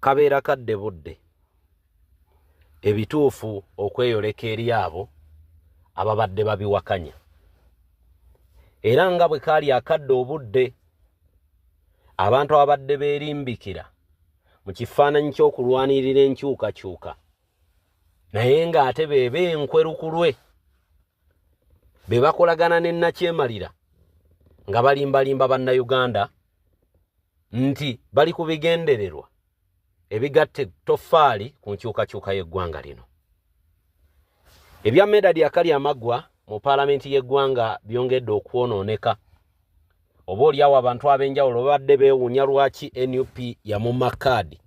kabeera kadde budde ebituufu okweyoleka eri abo ababadde babiwakanya. Era nga bwe kaali akadde obudde abantu abadde beerimbikira mu kifaananyi ky'okulwanirira enkyukakyuka, naye ng'ate beeba enkwerukulwe be bakolagana ne Nakyemalira nga balimbalimba bannayuganda nti bali ku bigendererwa ebigatte toffaali ku nkyukakyuka y'eggwanga lino. Ebya Medad Akali Amaggwa mu paalamenti y'eggwanga byongedde okwonooneka. Oba oliawo abantu ab'enjawulo babadde beewuunya lwaki NUP yamumma kaadi,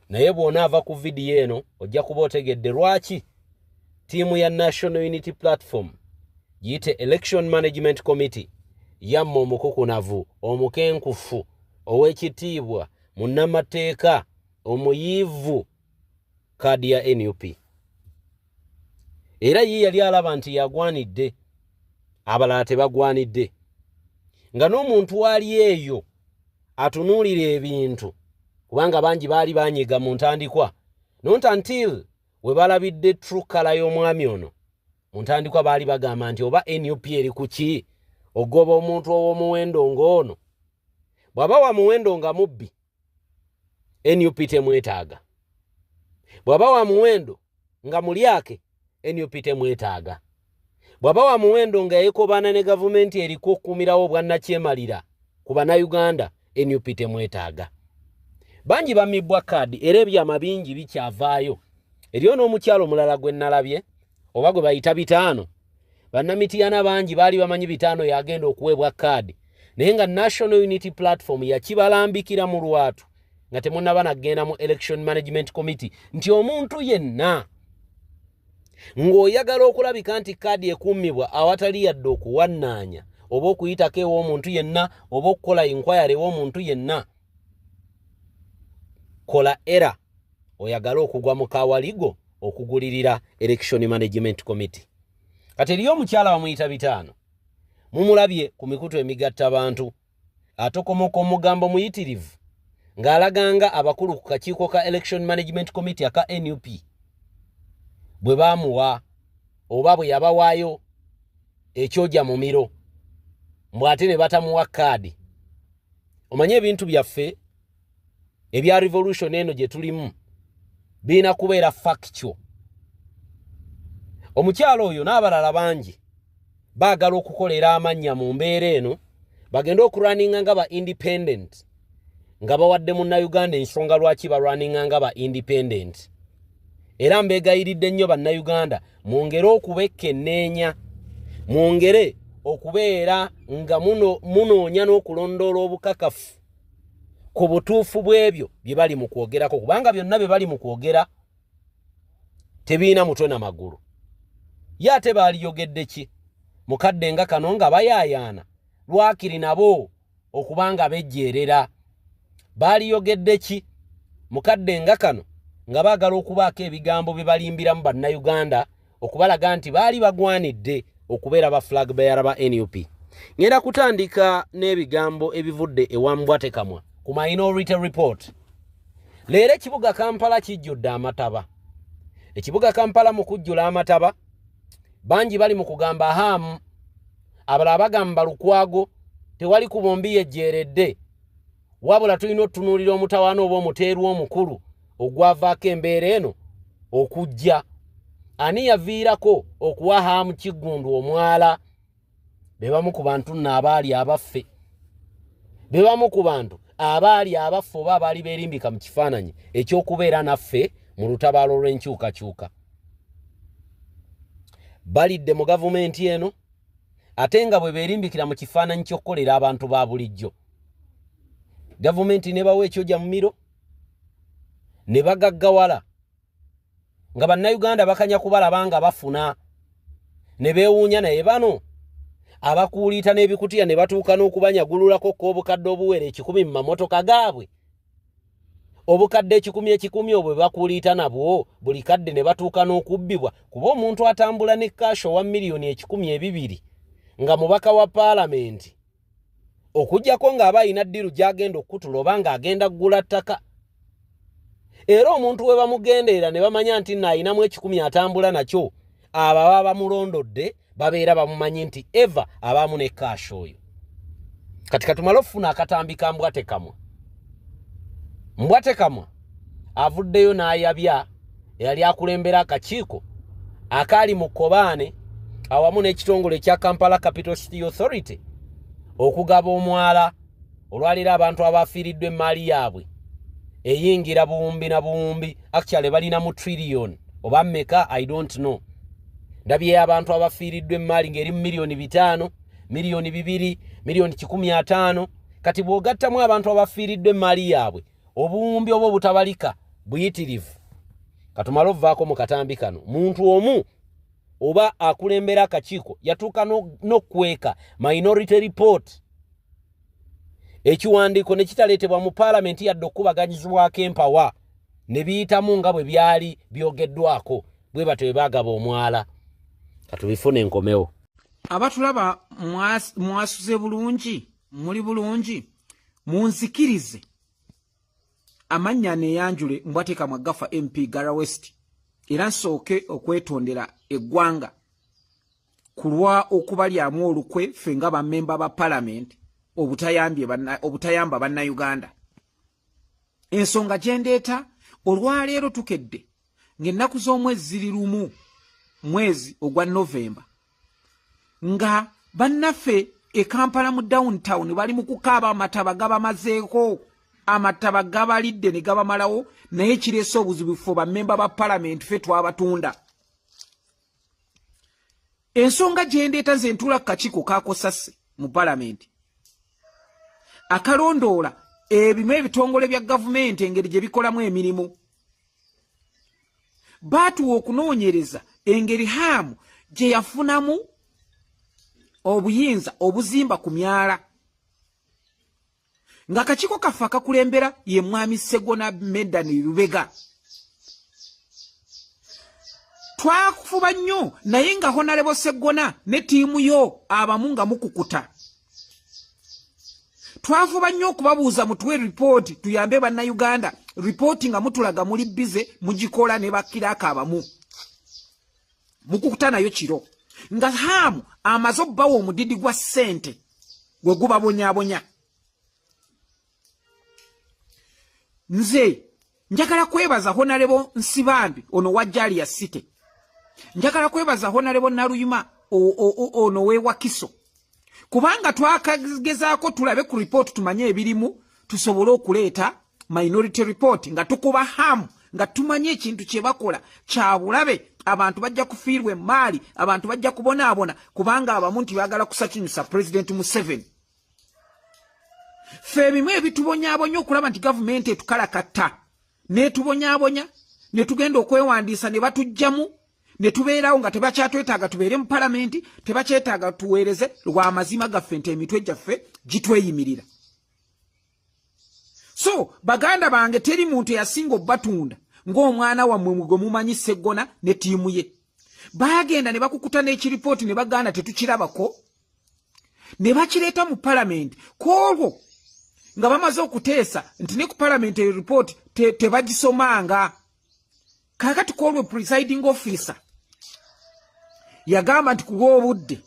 naye bw'onaava ku vidiyo eno ojja kuba otegedde lwaki ttiimu ya National Unity Platform giyite Election Management Committee yamma omukukunavu, omukenkufu, ow'ekitiibwa, munnamateeka, omuyiivu kaadi ya NUP. Era ye yali alaba nti yagwanidde, abalala tebagwanidde. Nga n'omuntu wali eyo atunuulira ebintu, kubanga bangi baali banyiga mu ntandikwa, not until we balabidde true color y'omwami ono. Mu ntandikwa baali bagamba nti oba NUP eri ku ki ogoba omuntu ow'omuwendo ng'ono. Bw'aba wa muwendo nga mubbi, NUP temwetaaga. Bw'aba wa muwendo nga mulyake, NUP temwetaaga. Bw'aba wa muwendo nga yeekobana ne gavumenti eriko okukumirawo bwa Nakyemalira ku bannayuganda, NUP temwetaaga. Bangi bamibbwa kaadi era ebyama bingi bikyavaayo. Eriyo n'omukyalo mulala gwe nalabye, oba gwe bayita bitaano. Bannamitiana bangi baali bamanyi bitaano yagenda okuweebwa kaadi, naye nga National Unity Platform yakibalambikira mu lwatu nga temunnaba nagenda mu Election Management Committee nti omuntu yenna ng'oyagala okulabika nti kaadi ekuumibwa awatali yadde okuwannaanya oba okuyitako ew'omuntu yenna oba okukola inquiry ew'omuntu yenna, kola era oyagala okugwa mu kawaligo okugulirira Election Management Committee. Kati eriyo omukyala bamuyita bitaano, mumulabye ku mikutu emigatta abantu, atokomoka omugambo muyitirivu ng'alaganga abakulu ku kakiiko ka Election Management Committee aka NUP bwe baamuwa oba bwe yabawaayo ekyojja mu miro, mbw ate ne batamuwa kaadi. Omanye ebintu byaffe ebya revolution eno gye tulimu birina kubeera factual. Omukyalo oyo n'abalala bangi baagala okukolera amannya mu mbeera eno, bagenda okurwaninga nga ba independent, nga bawadde munnayuganda ensonga lwaki balwaninga nga ba independent. Era mbeegayiridde nnyo bannayuganda mwongere okubekenneenya, mwongere okubeera nga munoonya n'okulondoola obukakafu ku butuufu bw'ebyo bye bali mu kwogerako, kubanga byonna bye bali mu kwogera tebiina mutwe na magulu. Ye ate baaliyogedde ki mukadde nga kano nga bayaayaana lwakiri nabo okubanga bejjeerera? Baaliyogedde ki mukadde nga kano nga baagala okubaako ebigambo bye balimbiramu bannayuganda okubalaga nti baali bagwanidde okubeera ba flag bearer ba NUP? Ngenda kutandika n'ebigambo ebivudde ewambwate kamwa ku Minority Report. Leero ekibuga Kampala kijjudde amataba. Ekibuga Kampala mu kujjula amataba, bangi bali mu kugamba hamu, abalala bagamba Lukwago, tewali ku bombi yejjeeredde, wabula tulina otunuulira omutawaana oba omuteerwa omukulu ogwavaako embeera eno okujja. Ani yaviirako okuwa hamu Kiggundu omwala? Be bamu ku bantu nno abaali abaffe, be bamu ku bantu abaali abaffe oba abaali beerimbika mu kifaananyi eky'okubeera naffe mu lutabaalo lw'enkyukakyuka. Balidde mu gavumenti eno ate nga bwe beerimbikira mu kifaananyi ky'okkolera abantu ba bulijjo. Gavumenti ne bawa ekyojja mu miro, ne bagaggawala nga bannayuganda bakanya kubalaba nga bafuna, ne beewuunya naye bano abakuuliita n'ebikutiya ne batuuka n'okubanyagululako k'obukadde obuwera 1,000 mu mamotoka gaabwe. Obukadde 1,000 obwe bakuuliita nabwo buli kadde ne batuuka n'okubbibwa, kuba omuntu atambula ne cash owa miliyoni 200,000 nga mubaka wa paalamenti okujjako ng'aba alina ddiru gy'agenda okutula oba ng'agenda kugula ttaka. era omuntu we bamugenderera ne bamanya nti nayinamu ekikumi atambula nakyo ababa bamulondodde babeera bamumanyi nti eva abamu ne cash oyo kati katumala okufuna akatambi ka mbwate kamwa avuddeyo n'ayabya eyali akulembera akakiiko akaali mu Kobane awamu n'ekitongole kya Kampala Capital City Authority okugaba omwala olwalira abantu abafiiriddwe emaali yaabwe eyingira buwumbi na buwumbi actually balina mu trillion oba mmeka I don't know ndabye abantu abafiiriddwe emaali ngeri milioni 5 milioni 2 milioni 150 kati bwogattamu abantu abafiiriddwe emaali yaabwe obuwumbi obwo butabalika buyitirivu katumala ovaako mu katambi kano muntu omu oba akulembera akakiiko yatuuka n'okweka minority report ekiwandiiko ne kitaleetebwa mu paalamenti yadde okubaganyizibwako empawa ne biyitamu nga bwe byali byogeddwako bwe batyo bwe baagaba omwala katubifune enkomewo. Abatulaba mwasuze bulungi muli bulungi munzikirize amannya neyanjule mbwateka Mwagafa MP Gara West era nsooke okwetondera eggwanga kulwa okubalyamu olukwe ffe nga bammemba ba parliament obutayamba bannayuganda. Ensonga gyendeeta olwaleero tukedde ng'ennaku z'omwezi ziri lumu mwezi ogwa Novemba nga bannaffe e Kampala mu downtown bali mu kukaaba amataba gabamazeeko amataba gabalidde ne gabamalawo naye kireese obuzibu ffe bammemba ba parliament ffe twabatunda. Ensonga gyendeeta nze ntuula ku kakiiko kaakosase mu parliament akalondoola ebimu ebitongole bya gavumenti engeri gye bikolamu emirimu. Baatuwa okunoonyereza engeri Hamu gye yafunamu obuyinza obuzimba ku myala nga kakiiko kaffe akakulembera ye mwami Sseggona Medani Lubega. Twakufuba nnyo naye nga Honorable Sseggona ne ttiimu yo abamu nga mukukuta. Twafuba nnyo okubabuuza mutuwe report tuyambe bannayuganda report nga mutulaga muli bize mugikola ne bakiraaka abamu mukukuta nayo kiro nga Hamu amaze obbawo omudidi gwa ssente gwe gubabonyaabonya. Nze njagala kwebaza Honorable Nsibambi ono wa Jalia City, njagala kwebaza Honorable Naluyima ono we Wakiso kubanga twakagezaako tulabe ku report tumanye ebirimu tusobole okuleeta minority report nga tukuba Hamu nga tumanye ekintu kye bakola kya bulabe. Abantu bajja kufiirwa emaali, abantu bajja kubonaabona kubanga abamu nti baagala kusakinyusa President Museveni. Ffe ebimu ebitubonyaabonya okulaba nti gavumenti etukalakatta n'etubonyaabonya ne tugenda okwewandiisa ne batuggyamu ne tubeerawo nga tebakyatwetaaga tubeere mu palamenti, tebakyetaaga tuweereze lwa mazima gaffe nti emitwe gyaffe gitweyimirira. So baganda bange teri muntu eyasinga obbatunda ng'omwana wammwe gwe mumanyi Sseggona ne ttiimu ye. Baagenda ne bakukuta n'ekiripooti ne baganda tetukirabako ne bakireeta mu palamenti kwolwo nga bamaze okuteesa nti ne ku palamenti eyo report tebagisomanga. Kaakati kwolwo presiding officer yagamba nti kuwa obudde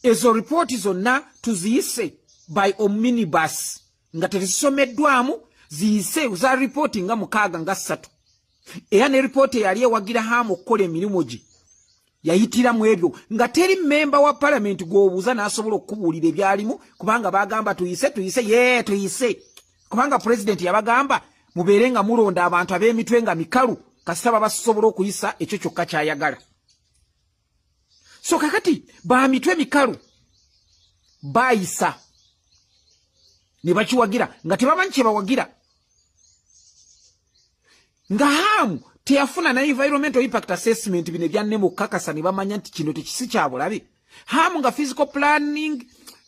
ezo report zonna tuziyise by omnibus nga tezisomeddwamu ziyise za report nga 6 nga 3 era ne report yali ewagira Hamu okukola emirimu gye yayitiramu ebyo nga teri memba wa parliament gwobuuza n'asobola okubuulira ebyalimu kubanga bagamba tuyise kubanga president yabagamba mubeere nga mulonda abantu ab'emitwe nga mikalu kasita babasobola okuyisa ekyo kyokka kyayagala. So kakati ba mitwe mikalu bayisa ne bakiwagira nga tebamanyi kye bawagira nga Hamu teyafuna na environmental impact assessment bine byanne mu kakasa ne bamanya nti kino tekisi kya bulabe. Hamu nga physical planning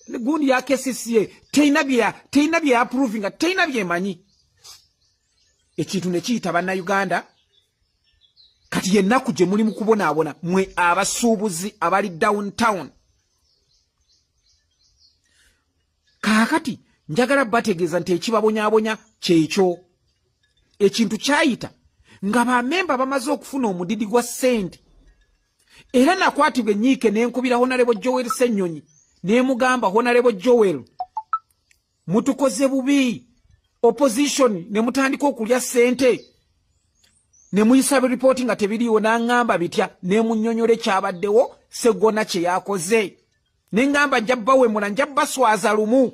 gundi ya KCCA teina bya approving teina bye manyi ekintu ne kiyita bannayuganda kati yennaku gye muli mu kubonaabona mwe abasuubuzi abali downtown. Kaakati njagala bategeeza nti ekibabonyaabonya kyekyo ekintu kyayita nga bamemba bamaze okufuna omudidi gwa ssente era nakwatibwa enyiike n'enkubira Honorable Joel Ssenyonyi n'emugamba Honorable Joel mutukoze bubi opposition ne mutandika okulya ssente ne muyisa report nga tebiriyo n'angamba bitya ne munnyonyole kyabaddewo Sseggona kye yakoze ne ngamba njabba wemula njabba swaza lumu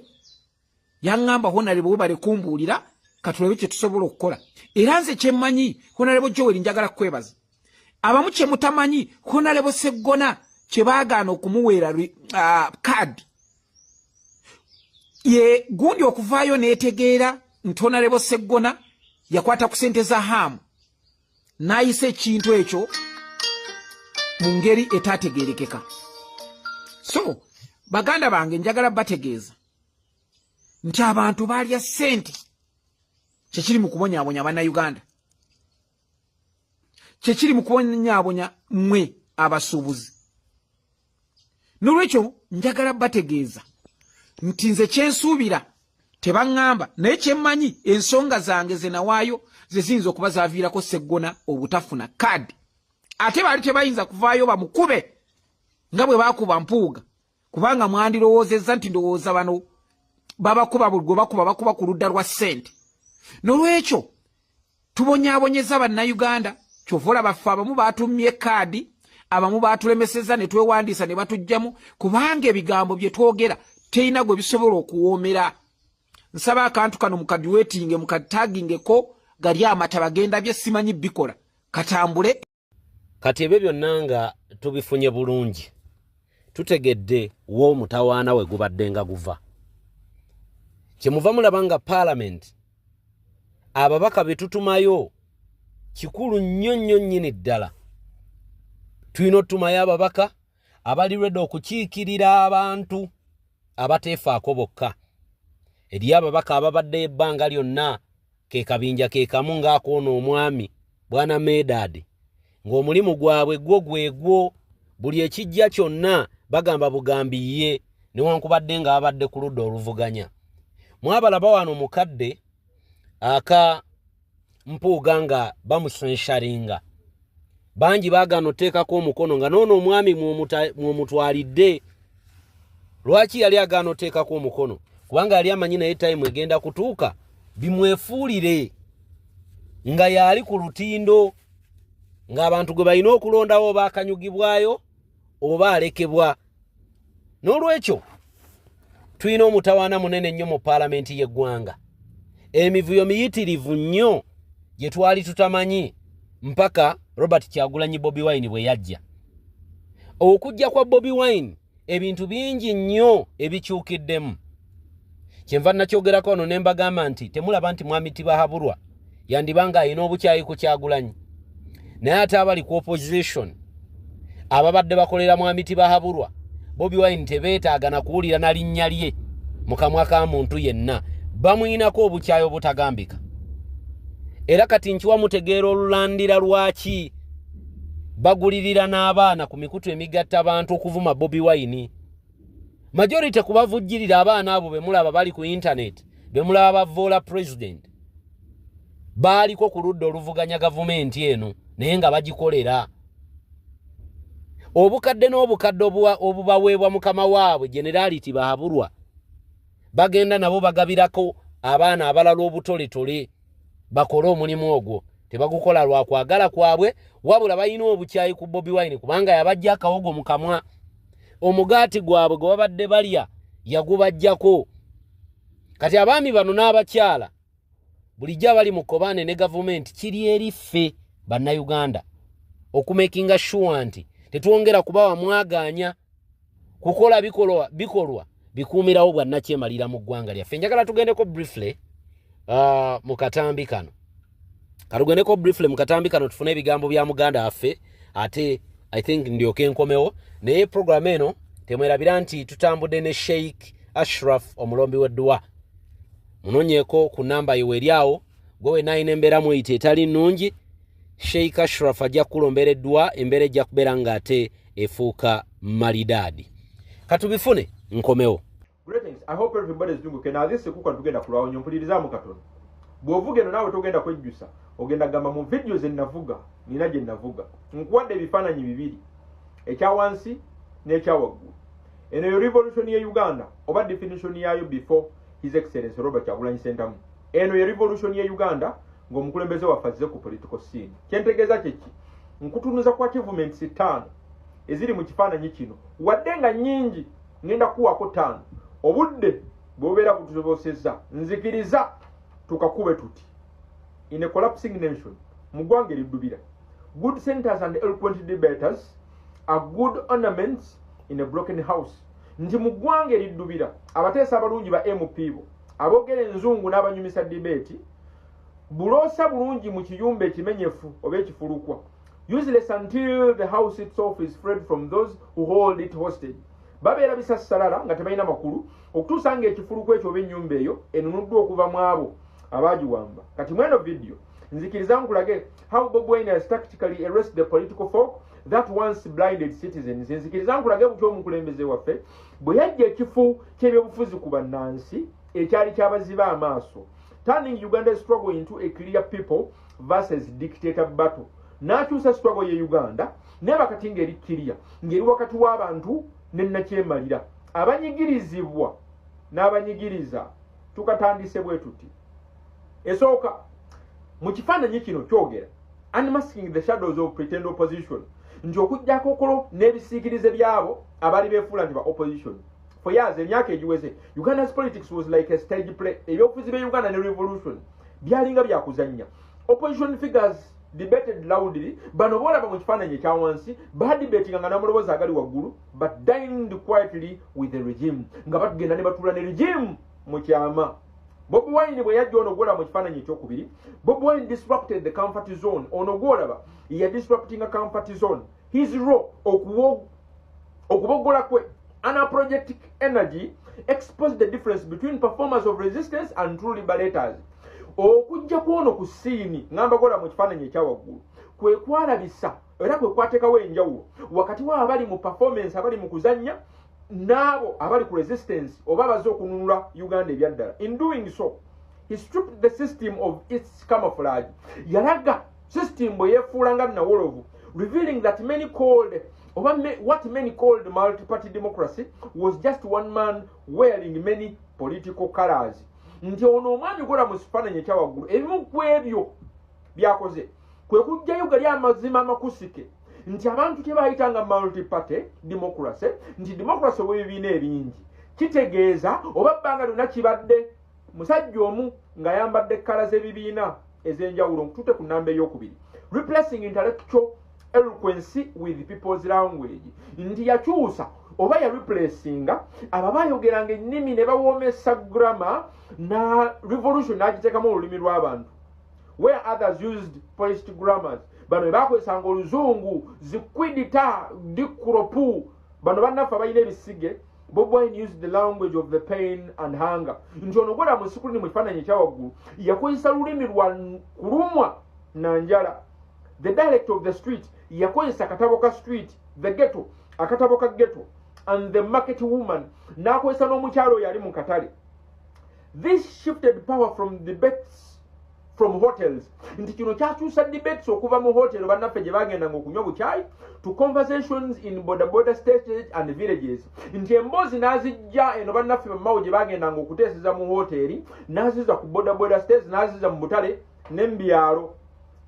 yangamba Honorable bale kumbuulira katulabe kye tusobola okukola era nze kyemmanyi Honorable Joel njagala kwebaza abamu kye mutamanyi Honorable Sseggona kye baagaana okumuweera card ye gundi okuvaayo n'etegeera nti Honorable Sseggona yakwata ku ssente za hamu n'ayisa ekintu ekyo mu ngeri etaategeerekeka. So baganda bange njagala bategeeza nti abantu baalya ssente kyekiri mu kubonyaabonya bannayuganda, kyekiri mu kubonyaabonya mmwe abasuubuzi. N'olwekyo njagala bategeeza nti nze kyensuubira tebaŋŋamba naye kyemmanyi ensonga zange ze nawaayo ze ziyinza okuba zaaviirako Sseggona obutafuna kaadi. Ate baali tebayinza kuvaayo bamukube nga bwe baakuba mpuuga kubanga mwandirowoozezza nti ndowooza bano babakuba buli gwe bakuba ku ludda lwa ssente. N'olwekyo tubonyaabonyeza bannayuganda kyova olaba ffe abamu baatumye kaadi abamu baatulemesezza ne twewandiisa ne batugjamu kubanga ebigambo bye twogera terina gwe bisobola okuwoomera. Nsaba akantu kano mukadiweetinge mukatagingeko gali amata bagenda bye simanyi bikola katambule. Kati ebyo byonna nga tubifunye bulungi tutegedde w'omutawaana we gubadde nga guva kyemuva mulaba nga Parliament ababaka betutumayo kikulu nnyo nnyini ddala. Tulina otumayo ababaka abali ready okukiikirira abantu abateefaako bokka. Eri ababaka ababadde ebbanga lyonna ke kabinja ke kamu ng'akoono omwami Bwana Medad ng'omulimu gwabwe gwegwo buli ekijja kyonna bagamba bugambi ye newankubadde nga abadde ku ludda oluvuganya. Mwabalaba wano mukadde aka mpuuga nga bamusensharinga bangi baagaana oteekako omukono nga noono omwami mwomutwalidde. Lwaki yali agaana oteekako omukono? Kubanga yali amanyi naye time egenda kutuuka bimwefuulire nga yali ku lutindo ng'abantu gwe balina okulondawo oba akanyugibwayo oba alekebwa. N'olwekyo tulina omutawaana munene nnyo mu Paalamenti y'eggwanga. Emivuyo miyitirivu nnyo gye twali tutamanyi mpaka Robert Kyagulanyi Bobi Wine bwe yajja. Okujja kwa Bobi Wine ebintu bingi nnyo ebikyukiddemu. Kyenva nakyogerako ono ne mbagamba nti temulaba nti Mwami Tibahaburwa yandibanga alina obukyayi ku Kyagulanyi. Naye ate abali ku opposition ababadde bakolera Mwami Tibahaburwa Bobi Wine tebeetaaga na kuwulira na linnya lye mu kamwa ka muntu yenna. Bamuyinako obukyayi obutagambika. Era kati nkiwa mutegeera olulandira lwaki bagulirira n'abaana ku mikutu emigatta abantu okuvuma Bobi Wine. Majority kubavujjirira abaana abo bemulaba bali ku internet bemulaba bavoola president baliko ku ludda oluvuganya gavumenti eno naye nga bagikolera. Obukadde n'obukadde obubaweebwa mukama waabwe Generality Bahaburwa bagenda nabo bagabirako abaana abalala obutoletole bakole omulimu ogwo. Tebagukola lwa kwagala kwabwe wabula balina obukyayi ku Bobi Wine kubanga yabajja akawogo mu kamwa. Omugaati gwabwe gwe babadde balya yagubajjako. Kati abaami bano n'abakyala bulijja bali mu kkobaane ne gavumenti kiri eri ffe bannayuganda okumakinga sure nti tetwongera kubawa mwagaanya kukola bikolwa bikuumirawo bwannakyemalira mu ggwanga lyaffe. Njagala tugendeko briefly mu katambi kano. Katugendeko briefly mu katambi kano tufune ebigambo bya muganda waffe ate I think ndyoke nkomewo. Naye program eno temwerabira nti tutambudde ne Sheikh Ashraf omulombi w'edduwa. Munonyeeko ku namba yo eryawo gwe nine embeera muyite etali nnungi. Sheikh Ashraf ajja kulombera edduwa embeera ejja kubeera ng'ate efuuka malidaadi. Katubifune nkomewo. Greetings. I hope everybody is doing okay. Now this is Kuka tugenda kulawo mpuliriza mu katono. bw'ovuga eno naawe togenda kwejjusa ogenda gamba mu videos ennavuga nina gye navuga nkuwadde ebifaananyi bibiri ekya wansi n'ekya waggulu eno yo revolution ye Uganda oba definition yayo before his excellency Robert Kyagulanyi Ssentamu eno yo revolution ye Uganda ng'omukulembeze waffe azze ku political scene kyentegeeza kyeki nkutunuza kwa achievements 5 eziri mu kifaananyi kino wadde nga nnyingi ngenda kuwako 5 obudde bw'obeera butusobosezza nzikiriza tukakube tuti in a collapsing nation mu ggwanga eriddubira good senators and eloquent debaters are good ornaments in a broken house nti mu ggwanga eriddubira abateesa abalungi ba MP bo aboogera enzungu n'abanyumisa debate buloosa bulungi mu kiyumba ekimenyefu oba ekifulukwa useless until the house itself is freed from those who hold it hostage babeera bisassalala nga tebalina makulu okutuusa nga ekifulukwa ekyo oba ennyumba eyo enunuddwa okuva mu abo abagiwamba kati mweno video nzikiriza nkulage how Bobi Wine has tactically erased the political folk that once blinded citizens nzikiriza nkulage butyo omukulembeze waffe bwe yajja ekifu ky'ebyobufuzi ku bannansi ekyali kyabaziba amaaso turning Uganda's struggle into a clear people versus dictator battle n'akyusa struggle ye Uganda neba kati ngeri clear ngeri wakati w'abantu n'ennakyemalira abanyigirizibwa n'abanyigiriza tukatandise bwe tuti esooka mu kifaananyi kino kyogera unmasking the shadows of pretend opposition nti okujjako okolo n'ebisiikirize byabo abali beefuula nti ba opposition for years emyaka egiweze Uganda's politics was like a stage play ebyobufuzi b'e Uganda ne revolution byalinga byakuzannya opposition figures debated loudly bano boolaba mu kifaananyi ekya wansi badebatinganga n'amulowooza agali waggulu but dined quietly with the regime nga batugenda ne batuula ne regime mu kyama Bobi Wine bwe yajja ono gwolaba mu kifaananyi ekyokubiri Bobi Wine disrupted the comfort zone ono gwolaba ya disrupting a comfort zone his role okubogola kwe unapologetic energy exposed the difference between performers of resistance and true liberators okujja kwono ku siini ngamba gola mu kifaananyi ekyawaggulu kwe kwalabisa era kwe kwateekawo enjawulo wakati wa abali mu performance abali mu kuzannya n'abo abali ku resistance oba abaze okununula Uganda ebyaddala in doing so he stripped the system of its camouflage yalaga system bwe yeefuula nga nawolovu revealing that what many called multi-party democracy was just one man wearing many political colors nti ono omwami gola mu kifaananyi ekyawaggulu ebimu ku ebyo byakoze kwe kujjayo gali amazima amakusike nti abantu tebayitanga multi-party democracy nti democracy w'ebibiina ebingi kitegeeza oba bbanga lyonna kibadde musajja omu ng'ayambadde kkala z'ebibiina ez'enjawulo nkututte ku nnamba ey'okubiri replacing intellectual eloquence with people's language nti yakyusa oba ya replacinga aba bayogeranga ennimi ne bawoomesa grammar na revolution n'agiteekamu olulimi lw'abantu where others used polished grammars bano bakozesanga oluzungu zikwidita dikuropu bano bannaffe abalina ebisige Bobi Wine used the language of the pain and hunger nti ono gola mu sikulini mu kifaananyi ekyawaggulu yakozesa lulimi lwa kulumwa na njala the dialect of the street yakozesa akatabo ka street the ghetto akatabo ka ghetto and the market woman n'akozesa n'omukyalo yali mu katale this shifted power from debates from hotels nti kino kyakyusa debates okuva mu hotel bannaffe gye bagendanga okunywa bukyayi to conversations in border states and villages nti emboozi n'azijja eno bannaffe bamawo gye bagendanga okuteeseza mu hoteri n'aziza ku border states n'aziza mu butale n'embyalo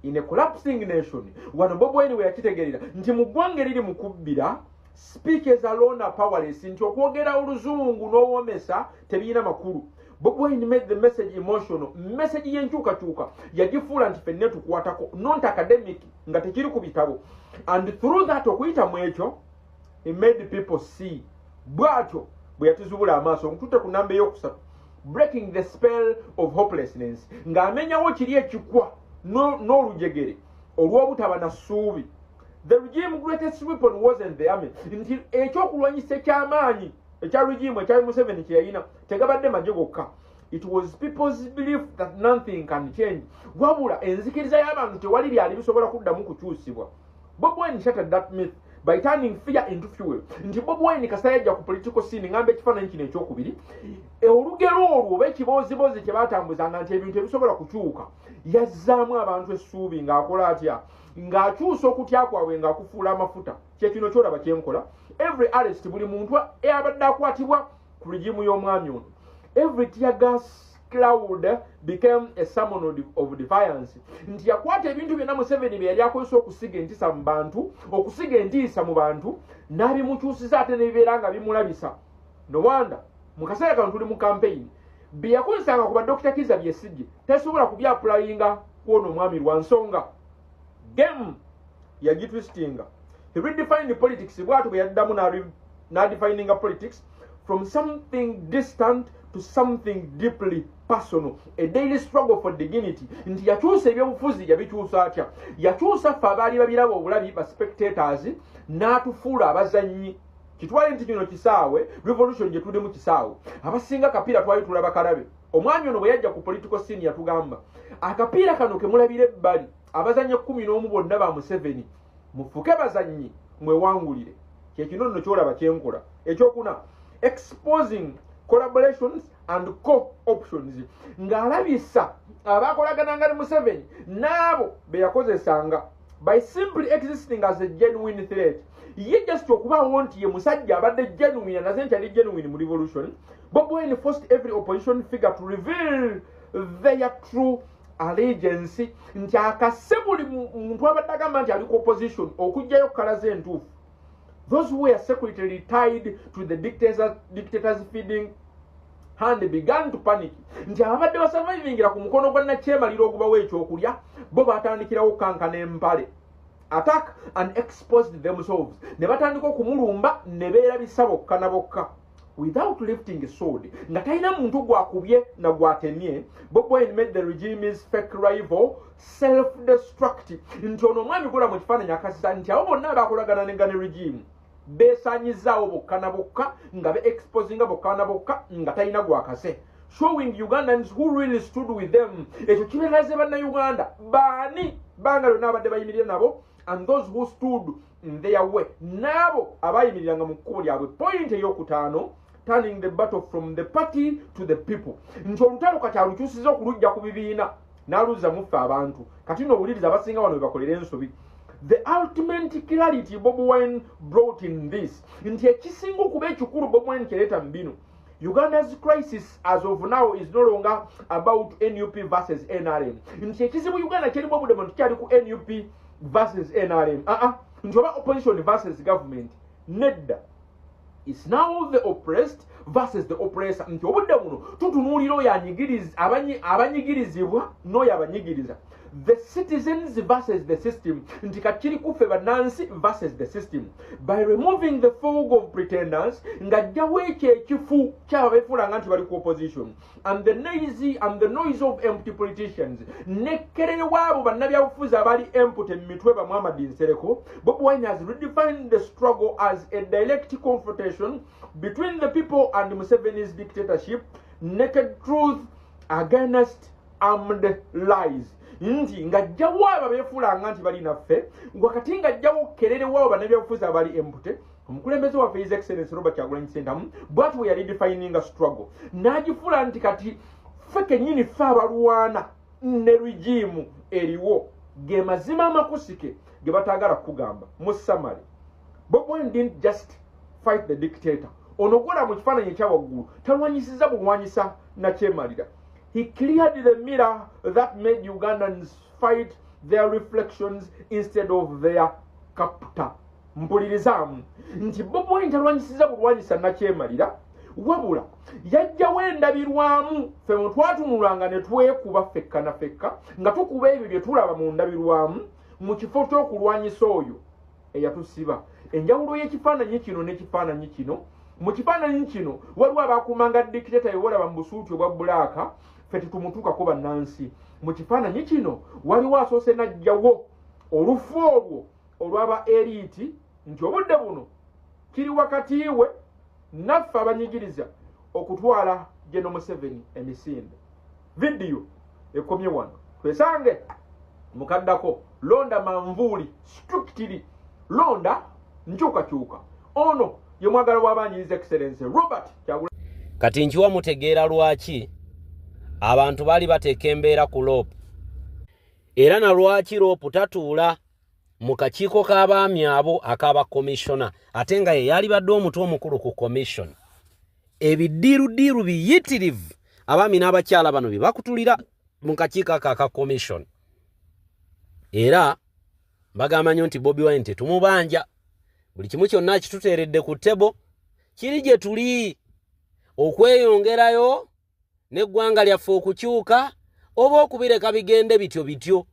in a collapsing nation wano Bobi Wine we yakitegerera nti mu ggwanga eriri mu kubbira speakers alone are powerless nti okwogera oluzungu n'owoomesa tebiyina makulu Bobi Wine made the message emotional message y'enkyukakyuka yagifuula nti ffenna tukwatako not academic nga tekiri ku bitabo and through that okuyita mu ekyo he made people see bw'atyo bwe yatuzibula amaaso nkututte ku nnamba ey'okusatu breaking the spell of hopelessness ng'amenyawo kiri ekikwa n'olujegere olw'obutaba na ssuubi the regime greatest weapon wasn't the army nti ekyokulwanyisa eky'amaanyi ekya regime ekya Museveni kye yalina tegabadde magye gokka it was people's belief that nothing can change wabula enzikiriza y'abantu tewali byali bisobola kuddamu kukyusibwa Bobi Wine shattered that myth by turning fear into fuel. Nti Bobi Wine kasayajja ku political scene ngambe ekifaananyi kino ekyokubiri olugero olwo oba ekibozibozi kye batambuzanga nti ebintu ebisobola kukyuka yazzaamu abantu essuubi ng'akola atya ng'akyusa okutya kwabwe ng'akufuula amafuta kyekino kyolaba kyenkola. Every arrest buli muntu abadde akwatibwa ku regimu y'omwami ono. Every tear gas cloud became a summon of defiance. Nti yakwata ebintu byonna Museveni bye yali akozesa okusiga entiisa mu bantu, okusiga entiisa mu bantu, n'abimukyusiza ate n'ebibeera nga bimulabisa. No wonder mu kaseera kano tuli mu campaign bye yakozesanga ku Dr. Kizza Besigye tasobola kubyapulayinga kw'ono omwami lwa nsonga game yagitwistinga. He redefined politics bw'atyo bwe yaddamu n'adefininga politics from something distant to something deeply personal, a daily struggle for dignity. Nti yakyusa ebyobufuzi yabikyusa atya? Yakyusa ffe abaali babiraba obulabi ba spectators n'atufuula abazannyi. Kitwale nti kino kisaawe revolution gye tuli mu kisaawe abasinga kapiira twali tulaba kalabe. Omwami ono bwe yajja ku political scene yatugamba akapiira kano ke mulabira ebbali abazannyi 11 bonna ba Museveni mufuke bazannyi mwewangulire. Kyekino nno kyolaba kyenkola. Ekyokuna exposing collaborations and co-options ng'alabisa abakolagananga ne Museveni n'abo be yakozesanga by simply existing as a genuine threat. Ye just okubaawo nti ye musajja abadde genuine naze nti ali genuine mu revolution. Bobi Wine forced every opposition figure to reveal their true allegiance. Nti akase buli muntu abadde agamba nti ali ku opposition okugjayo kalaze entuufu. Those who were secretly tied to the dictators feeding hand began to panic. Nti abadde basurvivingira ku mukono gwa Nakyemalira ogubawo ekyokulya bo batandikirawo kankana empale. Attack and exposed themselves. Ne batandika okumulumba ne beerabisa bokka na bokka without lifting a sword. Nga talina muntu gwakubye na gwatemye. Bobi Wine made the regime's fake rival self-destructive. Nti ono omwami kola mu kifaananyi akasisa nti abo bonna abakolagana ne regime beesanyizaawo bokka na bokka nga be-exposinga bokka na bokka nga talina gwakase, showing Ugandans who really stood with them. Ekyo kibeeraze bannayuganda baani banga lyonna abadde bayimirira nabo and those who stood in their way, nabo abayimiriranga mu kkubo lyabwe. Point ey'okutaano, turning the battle from the party to the people. Nti olutalo kati alukyusiza okulujja ku bibiina n'aluzza muffe abantu. Kati nno owuliriza abasinga wano bebakolera ensobi. The ultimate clarity Bobi Wine brought in this. Nti ekisinga okuba ekikulu Bobi Wine kyaleeta mu bino. Uganda's crisis as of now is no longer about NUP versus NRM. Nti ekizibu Uganda kyerimu obudde nti kyali ku NUP versus NRM. Nti oba opposition versus government. Nedda. It's now the oppressed versus the oppressor. Nti obudde buno tutunuulira oyo abanyigirizibwa n'oyo abanyigiriza. The citizens versus the system. Nti kachiri kufe banansi versus the system. By removing the fog of pretenders, ngajjawo ekyo ekifu ky'abeefuulanga nti bali ku opposition, and the noise of empty politicians, nekkerere waabo bannabyabufuzi abali empty mu mitwe ba Muhammad Nsereko. Bobi Wine has redefined the struggle as a direct confrontation between the people and Museveni's dictatorship, naked truth against armed lies. Nti ngajjawo abo beefuulanga nti bali naffe wakati ngajjawo kerere waabo bannabyabufuzi abali empute. Omukulembeze waffe His Excellency Robert Kyagulanyi Ssentamu bw'atyo we yali defining a struggle n'agifuula nti kati ffe kennyini ffe abalwana ne regimu eriwo ge mazima amakusike ge bataagala kugamba. Mu summary, Bobi Wine didn't just fight the dictator. Ono gwola mu kifaananyi ekya waggulu talwanyisiza bulwanyisa Nakyemalira. He cleared the mirror that made Ugandans fight their reflections instead of their captor. Mpulirizamu nti Bobi Wine talwanyisiza bulwanyisa Nakyemalira wabula yajjawo endabirwamu ffe mwe twatunulanga ne twekuba fekka na fekka nga tukuba ebyo bye tulaba mu ndabirwamu mu kifo ky'okulwanyisa oyo eyatusiba. Enjawulo y'ekifaananyi kino n'ekifaananyi kino, mu kifaananyi kino waliwo abakuumanga dictator yewolaba mu busuuti obwa bulaaka ffe tetumutuukako bannansi. Mu kifaananyi kino waliwo asoose n'ajjawo olufu olwo olw'aba elite nti obudde buno kiri wakati we naffe abanyigiriza okutwala General Museveni emisinde. Vidiyo ekomye wano twesange mukaddako londa manvuuli strictly londa nkyukakyuka ono ye mwagala w'abanyi his excellency Robert Kyagulanyi. Kati nchiwa mutegeera lwaki abantu bali bateeka embeera ku loop era na lwaki loop tatuula mu kakiiko k'abaami abo akaba commissioner ate nga ye yali badde omutwe omukulu ku commission. Ebidiirudiiru biyitirivu abaami n'abakyala bano bye bakutulira mu kakiiko aka commission. Era bagamba nnyo nti Bobi Wine tetumubanja, buli kimu kyonna kituteeredde ku ttebo, kiri gye tuli okweyongerayo n'eggwanga lyaffe okukyuka oba okubireka bigende bityo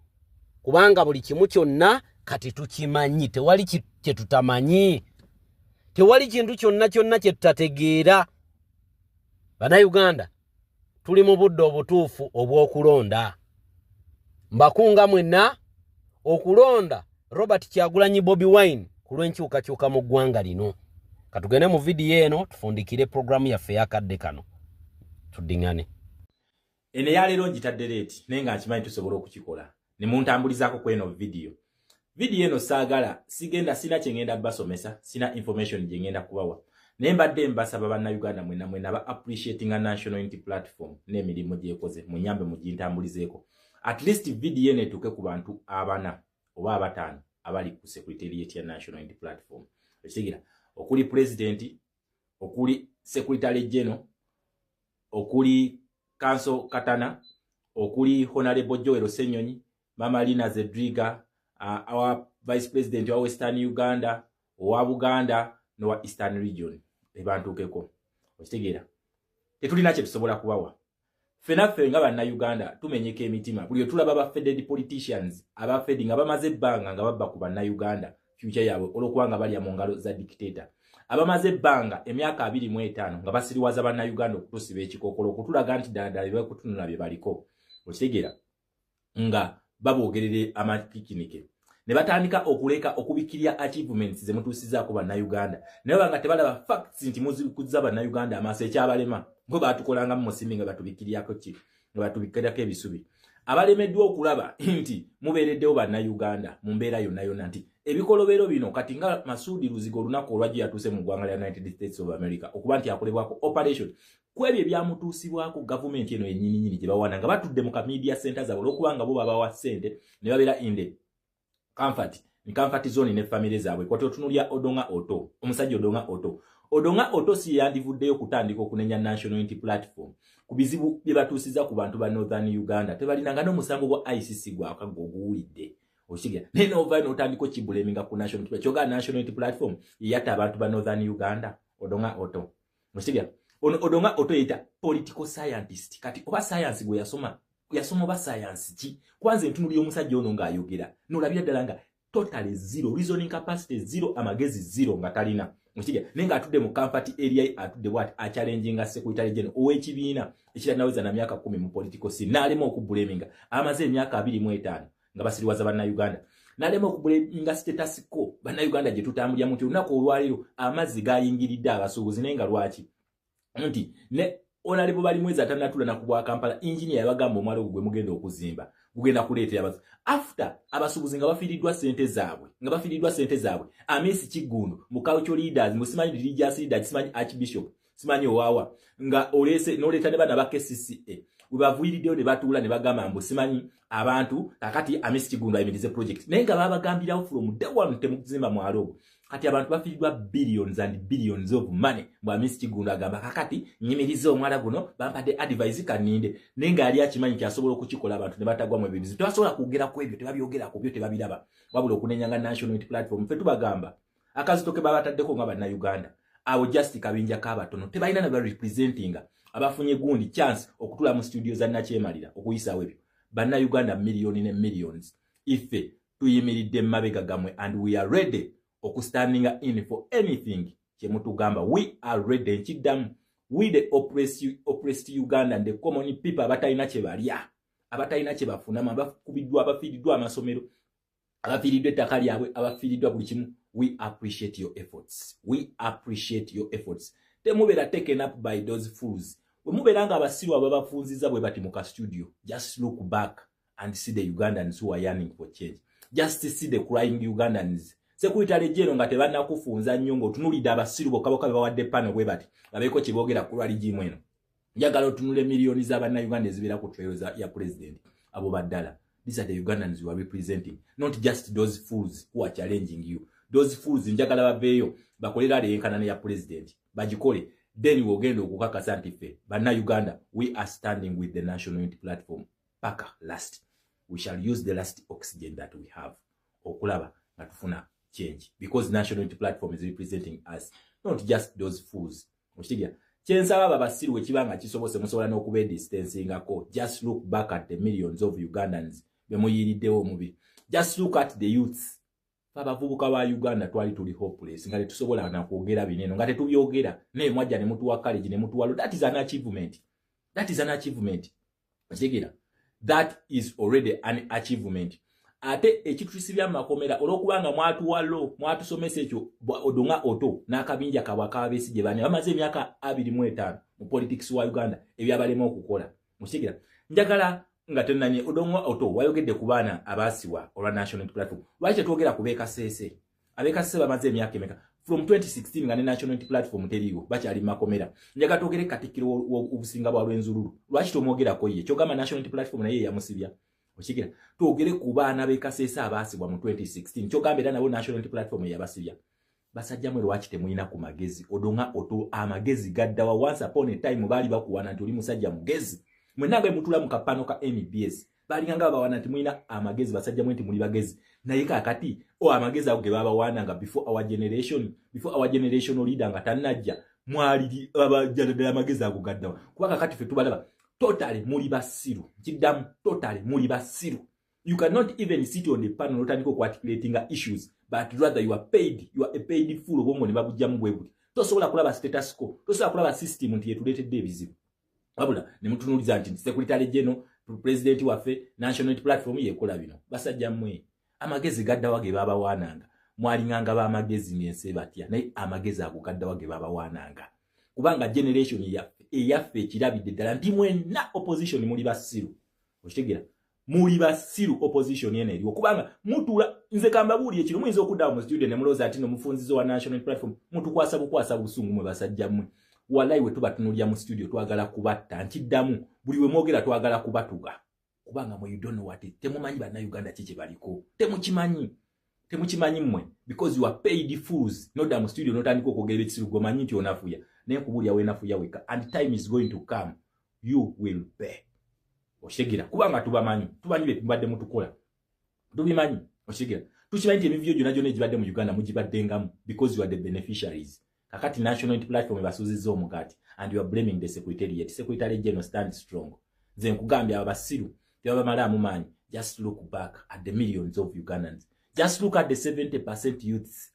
kubanga buli kimu kyonna kati tukimanyi, tewali kye tutamanyi, tewali kintu kyonna kye tutategeera. Bannayuganda tuli mu budde obutuufu obw'okulonda. Mbakunga mwenna okulonda Robert Kyagulanyi Bobi Wine ku lw'enkyukakyuka mu ggwanga lino. Katugende mu vidiyo eno tufundikire programu yaffe yakadde kano tuddingane. Ene ya leero ngitadde leeti naye nga nkimanyi tusobola okukikola ne muntambulizaako ku eno vidiyo eno saagala sigenda sina kye ngenda basomesa, sina information gye ngenda kubawa naye mbadde mbasaba bannayuganda mwena ba appreciating a national unity platform n'emirimu gyekoze munyambe mugintambulizeeko at least vidiyo eno etuuke ku bantu abana oba abataano abali ku secretariat ya national unity platform. Ekigira okuli president, okuli secretary general, okuli Council Katana, okuli Honorable Joel Senyonyi, Mama Lina Zedriga, our Vice President wa Western Uganda, wa Buganda, no wa Eastern Region. Ebantukeko. Okitegera. Tetulina kye tusobola kubawa. Fenaffe nga bannayuganda tumenyeka emitima. Buli tulaba ba feded politicians, aba feding abamaze ebbanga nga babba ku bannayuganda future yaabwe olwokubanga bali mu ngalo za dictator. Abamaze ebbanga emyaka 25 nga basiriwaza bannayuganda okutusiba ekikookolo okutulaga nti ddala bye kutunula bye baliko. Okitegera nga baboogerere amakikinike ne batandika okuleka okubikirya achievements ze mutusizaako bannayuganda naye banga tebalaba facts nti muzikuza bannayuganda amaaso ekyabalema ngo batukolanga mu musimbi nga batubikiryako ki nga batubikiryako ebisubi abalemeddwa okulaba nti mubeereddewo bannayuganda mu mbeera yonna nti ebikolobero bino kati nga Masudi Luzigo olunaku olwajja yatuuse mu ggwanga lya United States of America okuba nti akolebwako operation kwebyo ebyamutuusibwako government eno ennyininyini gye bawana nga batudde mu media centers abo olwokubanga bo babawa ssente ne babeera inde comfort zone ne family zaabwe kwati otunulya Odonga Otto omusajja Odonga Otto si yandivuddeyo kutandika okunenya national unity platform ku bizibu bye batuusiza ku bantu ba Northern Uganda tebalinanga n'omusango gwa ICC gwakaguwulidde. Okigira neno ova n'otandika kibuleminga ku national unity kyoga national unity platform yatta abantu ba Northern Uganda. Odonga Otto okigira Odonga Otto yita political scientist kati oba science gwe yasoma ba science ki kwanza entunuli y'omusajja ono ng'ayogera n'olabira ddala nga totally zero reasoning capacity zero amagezi zero nga talina. Okigira nenga atudde mu comfort area atudde bwati a challenging secretary general ow'ekibiina ekiranaweza na myaka 10 mu political scene n'alema okubuleminga amaze emyaka 25 nga basiriwaza bannayuganda n'alema okubuleminga status quo bannayuganda gye tutambulira mu lunaku olwaliro amazzi gayingiridde abasuubuzi naye nga lwaki nti ne onalebo bali mwezi atanatula na kubwa Kampala engineer yabagamba omwalo gwe mugenda okuzimba gugenda kuleetera abazi after abasuubuzi nga bafiiriddwa sente zaabwe Amesi Kigundu mu cultural leaders musimanyi religious leaders simanyi archbishop simanyi owawa nga olese n'oleeta ne bana ba KCCA webavuyiriddeyo ne batuula ne bagamba mbu simanyi abantu kakati Amesi Kigundu ayimirize project naye nga babagambirawo from day one temukuzimba mwalo kati abantu bafiiriddwa billions and billions of money mu Amesi Kigundu agamba kakati nyimirize omwala guno bampadde advice kaninde nenga ali akimanyi kyasobola okukikola abantu ne batagwa mu bibizi tebasobola kugera ku ebyo tebabyogera ku byo tebabiraba wabula okunenyanga national unity platform fe tubagamba akazitoke babataddeko nga bannayuganda awo just kabinja k'abatono tebalina na representinga abafunye gundi chance okutula mu studio za nakyemalira okuyisa webyo bannayuganda millions ne millions ife tuyimiridde mabega gamwe and we are ready okustanding in for anything kyemutugamba we are ready nkidamu we the oppressed Uganda and the common people abatalina kye balya abatalina kye bafunama abakubiddwa abafiiriddwa amasomero abafiiriddwa ettaka lyabwe abafiiriddwa buli kimu. We appreciate your efforts temubeera taken up by those fools wemubeera nga abasirwa babafunziza bwe bati muka studio just look back and see the Ugandans who are yearning for change just see the crying Ugandans Sekuitale jeno nga tebannakufunza nnyo ng'otunulidde abasiru bokka bokka bawadde pano bwe bati babeeko kye boogera ku lwali gimu eno. Njagala otunule miliyoni z'Abannayuganda ezibeera ku trail ya president abo baddala. These are the Ugandans you are representing, not just those fools who are challenging you. Those fools njagala baveeyo bakolera leyenkanana ya president bagikole, then wogenda okukakasa nti ffe Bannayuganda we are standing with the National Unity Platform paka last. We shall use the last oxygen that we have okulaba nga tufuna change, because National Unity Platform is representing us, not just those fools. Mushigia kyensaba babasiru wekibanga kisobose musobola n'okuba distancingako. Just look back at the millions of Ugandans bemuyiriddewo omubi. Just look at the youths. Abavubuka ba Uganda twali tuli hopeless nga tetusobola na kwogera bineno nga tetubyogera ne mwajja ne mutu wa college ne mutu wa. That is an achievement. That is an achievement. Mushigira, that is already an achievement. Ate ekitulisibya makomera olokubanga mwatu walo mwatu somesa ekyo odonga oto n'akabinja kabwaka Besigye bane bamaze emyaka 25 mu politics wa Uganda ebyabalema okukola. Mushigira, njagala nga tenanye odonga oto wayogedde ku baana abasiwa olwa National Unity Platform. Lwaki twogera ku Bekasese? Abekasese bamaze emyaka emeka from 2016 nga ne National Unity Platform teriyo bakyali makomera. Njagala twogere Katikkiro obusinga bwa Lwenzululu. Lwaki tomwogerako ye? Kyogamba National Unity Platform naye yamusibya. Okigira twogere ku baana Bekasese abasibwa mu 2016. Kyogamba era nabo National Unity Platform yabasibya. Basajja mwe lwaki temuyina ku magezi odonga oto amagezi gaddawa. Once upon a time bali bakuwana nti oli musajja mugezi. Mwenanga mutula mu kapano ka NBS bali nga bawana nti muyina amagezi basajja mwe nti muli bagezi naye kakati amagezi ago ge baba wananga before our generation leader nga tanajja mwali abajjadde amagezi ago gaddawa kuba kakati fe tubalaba totally muli basiru kiddamu totally muli basiru. You cannot even sit on the panel otandika ku articulating issues, but rather you are a paid fool obongo ne babujjamu bwebuti. Tosobola kulaba status quo, tosobola kulaba system nti yetuletedde ebizibu. Wabula ne mutunuliza nti Secretary General President waffe National Unity Platform yekola bino. Basajja mmwe amagezi gadda wage baba wananga. Mwalinganga ba amagezi ngense batya naye amagezi ago gadda wage baba wananga. Kubanga generation yaffe ekirabidde ddala nti mwenna opposition muli basiru. Okitegera muli basiru opposition yene eriwo kubanga mutula nze kamba buli ekiro muyinza okudda mu studio ne muloza ati no mufunzizo wa National Unity Platform mutukwasa busungu mwe basajja mmwe. Walai we tubatunulya mu studio twagala kubatta nkiddamu buli we mwogera twagala kubatuga kubanga mwe you don't know what it temumanyi Bannayuganda kiki baliko temukimanyi mmwe because you are paid fools no da mu studio notandika okwogera ekizibu gomanyi nti onafuya naye kubulya we nafuya weka and time is going to come you will pay. Oshigira kubanga tubamanyi betubadde mutukola tubimanyi oshigira tukimanyi nti ebivyo gyonna egibadde mu Uganda mugibaddengamu because you are the beneficiaries. Kakati National Unity Platform basuziza omugati and you are blaming the Secretariat. Secretary General stand strong. Nze nkugambya abasiru tebamala amumanyi. Just look back at the millions of Ugandans. Just look at the 70% youths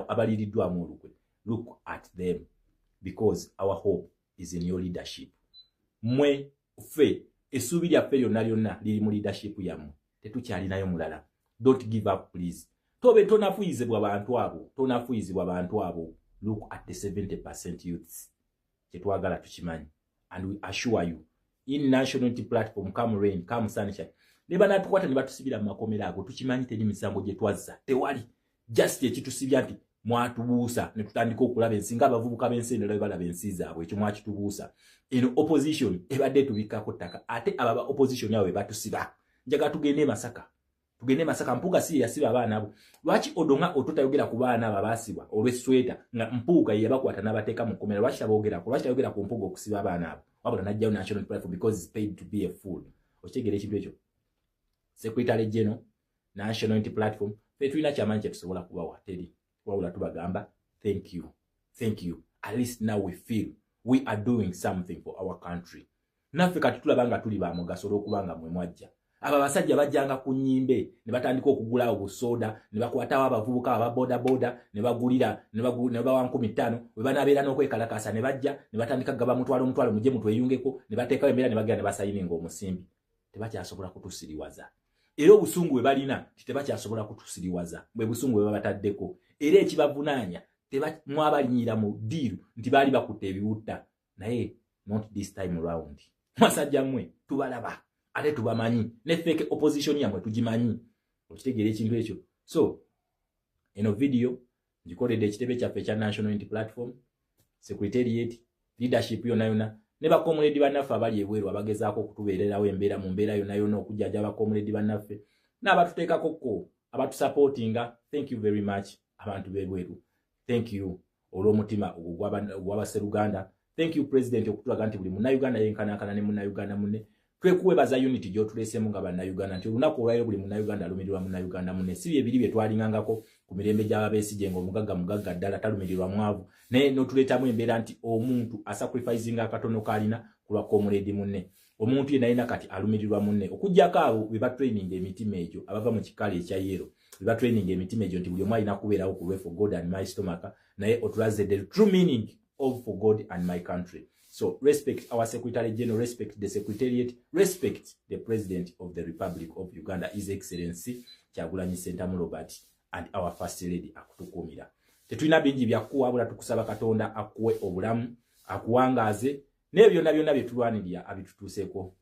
abaliridwa mu olukwe. Look at them because our hope is in your leadership. Mwe fe esubi lya fe lyonna liri mu leadership yammwe. Tetukyalinayo mulala. Don't give up please. Tobe tonafuyizibwa abantu abo. Look at the 70% youths. Ketwagala tukimanyi. And we assure you, in National Unity Platform, come rain, come sunshine. Neba natukwata ne batusibira mu makomera ago tukimanyi teri misango gye twazza. Tewali. Just ekitusibya nti mwatubuusa ne tutandika okulaba ensinga abavubuka b'ensendera balaba ensi zaabwe ekyo mwakitubuusa. Eno opposition ebadde tubikako ttaka. Ate ababa opposition yawe batusiba. Njaga tugende Masaka. Mpuuga si yasiba abaana abo. Lwaki odonga ototayogera ku baana abasibwa olw'esweta nga Mpuuga yabakwata n'abateeka mu kkomera lwaki tabogera ku Mpuuga okusiba abaana abo. Wabula najjayo National Unity Platform because he's paid to be a fool. Okitegera ekintu ekyo. Secretary General National Unity Platform fe tulina kyamanyi kye tusobola kubawa teri. Wabula tubagamba thank you. At least now we feel we are doing something for our country. Naffe kati tulabanga tuli ba mugaso olw'okubanga mwe mwajja. Aba basajja bajjanga ku nnyimbe ne batandika okugula obusoda ne bakwatawo abavubuka aba boda ne bagulira ne bawa 15 we banabeera n'okwekalakasa ne bajja ne batandika gaba mutwalo mujje mutweyungeko ne bateekawo embeera ne bagenda ne basayininga omusimbi. Tebakyasobola kutusiriwaza. Era obusungu bwe balina tebakyasobola kutusiriwaza bwe busungu bwe babataddeko. Era ekibavunaanya mwabalinyira mu diiru nti baali bakutte ebiwutta naye not this time around. Masajja mmwe tubalaba. Ate tubamanyi ne fake opposition yamwe tugimanyi. Okitegeera ekintu ekyo. So eno video ngikoledde ekitebe kyaffe ekya National Unity Platform, Secretariat, leadership yonna ne bakomuledi bannaffe abali ebweru abagezaako okutubeererawo embeera mu mbeera yonna okujjajja abakomuledi bannaffe n'abatuteekako ko abatusupportinga. Thank you very much abantu b'ebweru. Thank you olw'omutima ogw'abaseruganda. Thank you President okutulaga nti buli munnayuganda yenkanankana ne munnayuganda munne. Twekuwebaza unity gy'otuleesemu nga bannayuganda nti olunaku olwaliro buli munnayuganda alumirirwa munnayuganda munne. Si bye biri bye twalingangako ku mirembe gy'ababeesigye ng'omugagga ddala talumirirwa mwavu naye n'otuleetamu embeera nti omuntu asacrificinga akatono k'alina ku lwa komuledi munne. Omuntu yenna alina kati alumirirwa munne okuggyako abo be batraining emitima egyo abava mu kikaala ekya yero be batraining emitima egyo nti buli omu alina kubeerawo ku lwe for God and my stomach, naye otulaze the true meaning of for God and my country. So respect our Secretary General, respect the Secretariat, respect the President of the Republic of Uganda, His Excellency Kyagulanyi Ssentamu Robert, and our First Lady akutukumira. Tetulina bingi byakuwa wabula tukusaba Katonda akuwe obulamu akuwangaaze n'ebyo byonna bye tulwanirira abitutuuseeko